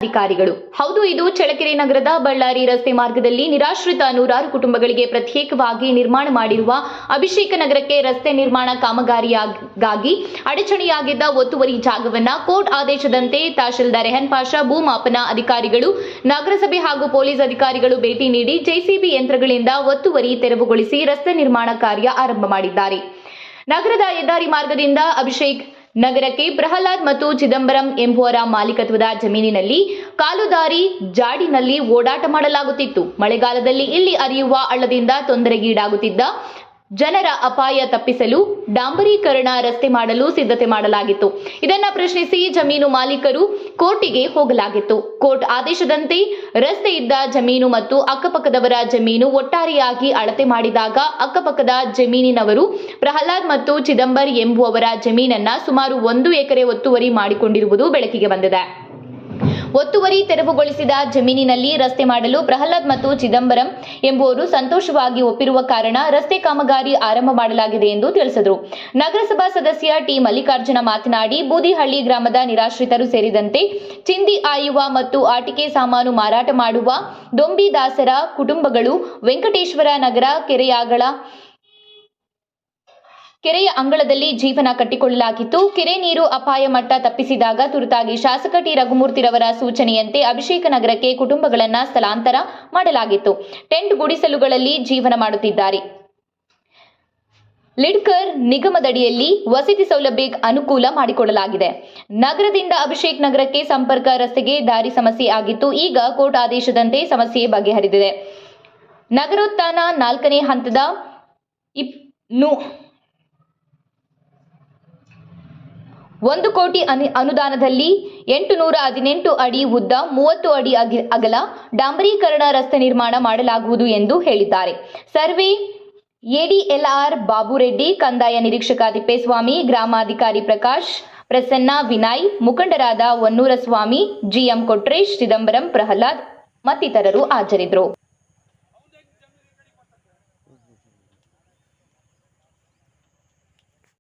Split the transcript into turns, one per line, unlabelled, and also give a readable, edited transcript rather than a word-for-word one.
ಅಧಿಕಾರಿಗಳು. ಹೌದು, ಇದು ಚಳ್ಳಕೆರೆ ನಗರದ ಬಳ್ಳಾರಿ ರಸ್ತೆ ಮಾರ್ಗದಲ್ಲಿ ನಿರಾಶ್ರಿತ ನೂರಾರು ಕುಟುಂಬಗಳಿಗೆ ಪ್ರತ್ಯೇಕವಾಗಿ ನಿರ್ಮಾಣ ಮಾಡಿರುವ ಅಭಿಷೇಕ ನಗರಕ್ಕೆ ರಸ್ತೆ ನಿರ್ಮಾಣ ಕಾಮಗಾರಿಯಾಗಿ ಅಡಚಣೆಯಾಗಿದ್ದ ಒತ್ತುವರಿ ಜಾಗವನ್ನ ಕೋರ್ಟ್ ಆದೇಶದಂತೆ ತಹಶೀಲ್ದಾರ್ ರೆಹನ್ ಪಾಷಾ, ಭೂಮಾಪನ ಅಧಿಕಾರಿಗಳು, ನಗರಸಭೆ ಹಾಗೂ ಪೊಲೀಸ್ ಅಧಿಕಾರಿಗಳು ಭೇಟಿ ನೀಡಿ ಜೆಸಿಬಿ ಯಂತ್ರಗಳಿಂದ ಒತ್ತುವರಿ ತೆರವುಗೊಳಿಸಿ ರಸ್ತೆ ನಿರ್ಮಾಣ ಕಾರ್ಯ ಆರಂಭ ಮಾಡಿದ್ದಾರೆ. ನಗರದ ಹೆದ್ದಾರಿ ಮಾರ್ಗದಿಂದ ಅಭಿಷೇಕ್ ನಗರಕ್ಕೆ ಪ್ರಹ್ಲಾದ್ ಮತ್ತು ಚಿದಂಬರಂ ಎಂಬುವರ ಮಾಲೀಕತ್ವದ ಜಮೀನಿನಲ್ಲಿ ಕಾಲುದಾರಿ ಜಾಡಿನಲ್ಲಿ ಓಡಾಟ ಮಾಡಲಾಗುತ್ತಿತ್ತು. ಮಳೆಗಾಲದಲ್ಲಿ ಇಲ್ಲಿ ಹರಿಯುವ ಹಳ್ಳದಿಂದ ತೊಂದರೆಗೀಡಾಗುತ್ತಿದ್ದ ಜನರ ಅಪಾಯ ತಪ್ಪಿಸಲು ಡಾಂಬರೀಕರಣ ರಸ್ತೆ ಮಾಡಲು ಸಿದ್ಧತೆ ಮಾಡಲಾಗಿತ್ತು. ಇದನ್ನು ಪ್ರಶ್ನಿಸಿ ಜಮೀನು ಮಾಲೀಕರು ಕೋರ್ಟಿಗೆ ಹೋಗಲಾಗಿತ್ತು. ಕೋರ್ಟ್ ಆದೇಶದಂತೆ ರಸ್ತೆ ಇದ್ದ ಜಮೀನು ಮತ್ತು ಅಕ್ಕಪಕ್ಕದವರ ಜಮೀನು ಒಟ್ಟಾರೆಯಾಗಿ ಅಳತೆ ಮಾಡಿದಾಗ ಅಕ್ಕಪಕ್ಕದ ಜಮೀನಿನವರು ಪ್ರಹ್ಲಾದ್ ಮತ್ತು ಚಿದಂಬರ್ ಎಂಬುವವರ ಜಮೀನನ್ನ ಸುಮಾರು 1 ಎಕರೆ ಒತ್ತುವರಿ ಮಾಡಿಕೊಂಡಿರುವುದು ಬೆಳಕಿಗೆ ಬಂದಿದೆ. ಒತ್ತುವರಿ ತೆರವುಗೊಳಿಸಿದ ಜಮೀನಿನಲ್ಲಿ ರಸ್ತೆ ಮಾಡಲು ಪ್ರಹ್ಲಾದ್ ಮತ್ತು ಚಿದಂಬರಂ ಎಂಬುವರು ಸಂತೋಷವಾಗಿ ಒಪ್ಪಿರುವ ಕಾರಣ ರಸ್ತೆ ಕಾಮಗಾರಿ ಆರಂಭ ಮಾಡಲಾಗಿದೆ ಎಂದು ತಿಳಿಸಿದರು. ನಗರಸಭಾ ಸದಸ್ಯ ಟಿ ಮಲ್ಲಿಕಾರ್ಜುನ ಮಾತನಾಡಿ, ಬೂದಿಹಳ್ಳಿ ಗ್ರಾಮದ ನಿರಾಶ್ರಿತರು ಸೇರಿದಂತೆ ಚಿಂದಿ ಆಯುವ ಮತ್ತು ಆಟಿಕೆ ಸಾಮಾನು ಮಾರಾಟ ಮಾಡುವ ದೊಂಬಿದಾಸರ ಕುಟುಂಬಗಳು ವೆಂಕಟೇಶ್ವರ ನಗರ ಕೆರೆಯ ಅಂಗಳದಲ್ಲಿ ಜೀವನ ಕಟ್ಟಿಕೊಳ್ಳಲಾಗಿತ್ತು. ಕೆರೆ ನೀರು ಅಪಾಯ ಮಟ್ಟ ತಪ್ಪಿಸಿದಾಗ ತುರ್ತಾಗಿ ಶಾಸಕ ಟಿ ರಘುಮೂರ್ತಿರವರ ಸೂಚನೆಯಂತೆ ಅಭಿಷೇಕ ನಗರಕ್ಕೆ ಕುಟುಂಬಗಳನ್ನು ಸ್ಥಳಾಂತರ ಮಾಡಲಾಗಿತ್ತು. ಟೆಂಟ್ ಗುಡಿಸಲುಗಳಲ್ಲಿ ಜೀವನ ಮಾಡುತ್ತಿದ್ದಾರೆ. ಲಿಡ್ಕರ್ ನಿಗಮದಡಿಯಲ್ಲಿ ವಸತಿ ಸೌಲಭ್ಯ ಅನುಕೂಲ ಮಾಡಿಕೊಡಲಾಗಿದೆ. ನಗರದಿಂದ ಅಭಿಷೇಕ್ ನಗರಕ್ಕೆ ಸಂಪರ್ಕ ರಸ್ತೆಗೆ ದಾರಿ ಸಮಸ್ಯೆ ಆಗಿತ್ತು. ಈಗ ಕೋರ್ಟ್ ಆದೇಶದಂತೆ ಸಮಸ್ಯೆ ಬಗೆಹರಿದಿದೆ. ನಗರೋತ್ಥಾನ 4ನೇ ಹಂತದ 1 ಕೋಟಿ ಅನುದಾನದಲ್ಲಿ 818 ಅಡಿ ಉದ್ದ, 30 ಅಡಿ ಅಗಲ ಡಾಂಬರೀಕರಣ ರಸ್ತೆ ನಿರ್ಮಾಣ ಮಾಡಲಾಗುವುದು ಎಂದು ಹೇಳಿದ್ದಾರೆ. ಸರ್ವೆ ಎಡಿಎಲ್ಆರ್ ಬಾಬುರೆಡ್ಡಿ, ಕಂದಾಯ ನಿರೀಕ್ಷಕ ತಿಪ್ಪೇಸ್ವಾಮಿ, ಗ್ರಾಮಾಧಿಕಾರಿ ಪ್ರಕಾಶ್, ಪ್ರಸನ್ನ, ವಿನಯ್, ಮುಖಂಡರಾದ ಹೊನ್ನೂರಸ್ವಾಮಿ, ಜಿಎಂ ಕೊಟ್ರೇಶ್, ಚಿದಂಬರಂ, ಪ್ರಹ್ಲಾದ್ ಮತ್ತಿತರರು ಹಾಜರಿದ್ದರು.